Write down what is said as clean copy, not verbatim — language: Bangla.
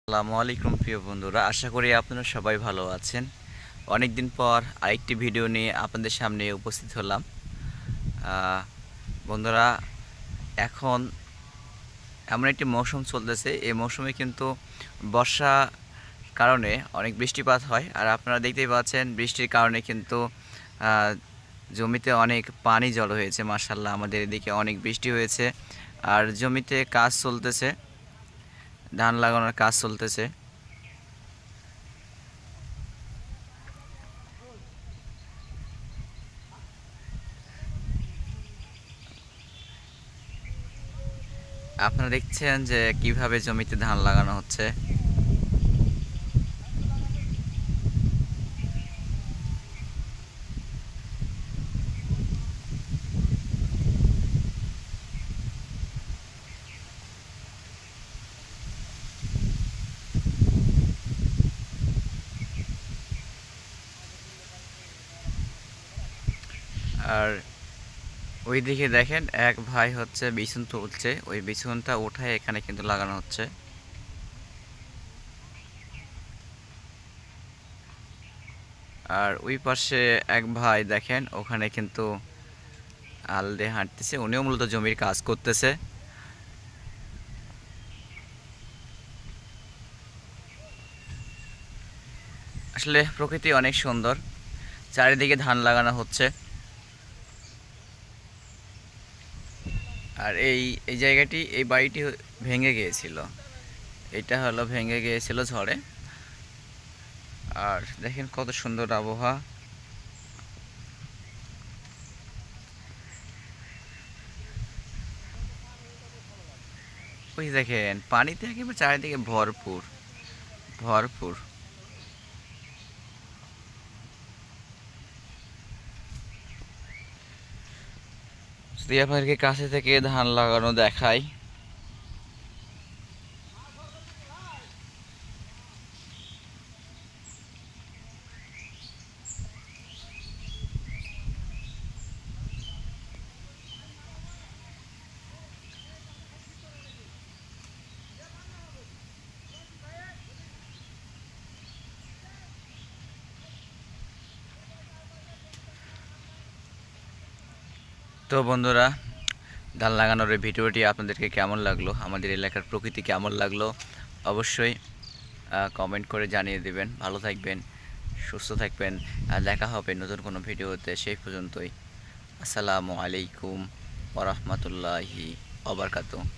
আসসালামু আলাইকুম প্রিয় বন্ধুরা, আশা করি আপনারা সবাই ভালো আছেন। অনেক দিন পর আরেকটি ভিডিও নিয়ে আপনাদের সামনে উপস্থিত হলাম। আহ, বন্ধুরা, এখন এমন একটি মৌসুম চলতেছে, এই মৌসুমে কিন্তু বর্ষা কারণে অনেক বৃষ্টিপাত হয়। আর আপনারা দেখতেই পাচ্ছেন বৃষ্টির কারণে কিন্তু আহ, জমিতে অনেক পানি জড়ো হয়েছে। মাশাআল্লাহ, আমাদের এদিকে অনেক বৃষ্টি হয়েছে আর জমিতে কাজ চলতেছে, ধান লাগানোর কাজ চলতেছে। আপনারা দেখছেন যে কিভাবে জমিতে ধান লাগানো হচ্ছে। আর ওইদিকে দেখেন এক ভাই হচ্ছে বিছুন তুলছে, ওই বিছুনটা উঠায় এখানে কিন্তু লাগানো হচ্ছে। আর ওই পাশে এক ভাই দেখেন ওখানে কিন্তু আল দিয়ে হাঁটতেছে, উনিও মূলত জমির কাজ করতেছে। আসলে প্রকৃতি অনেক সুন্দর, চারিদিকে ধান লাগানো হচ্ছে। আর এই এই জায়গাটি, এই বাড়িটি ভেঙে গিয়েছিল, এটা হলো ভেঙে গিয়েছিল ঝড়ে। আর দেখেন কত সুন্দর আবহাওয়া। ওই দেখেন পানিতে একেবারে চারিদিকে ভরপুর ভরপুর। যদি আপনাদেরকে কাছে থেকে ধান লাগানো দেখাই, তো বন্ধুরা, ধান লাগানোর এই ভিডিওটি আপনাদেরকে কেমন লাগলো, আমাদের এলাকার প্রকৃতি কেমন লাগলো, অবশ্যই কমেন্ট করে জানিয়ে দিবেন। ভালো থাকবেন, সুস্থ থাকবেন, আর দেখা হবে নতুন কোনো ভিডিওতে। সেই পর্যন্তই, আসসালামু আলাইকুম ওয়া রাহমাতুল্লাহি ওয়া বারাকাতুহু।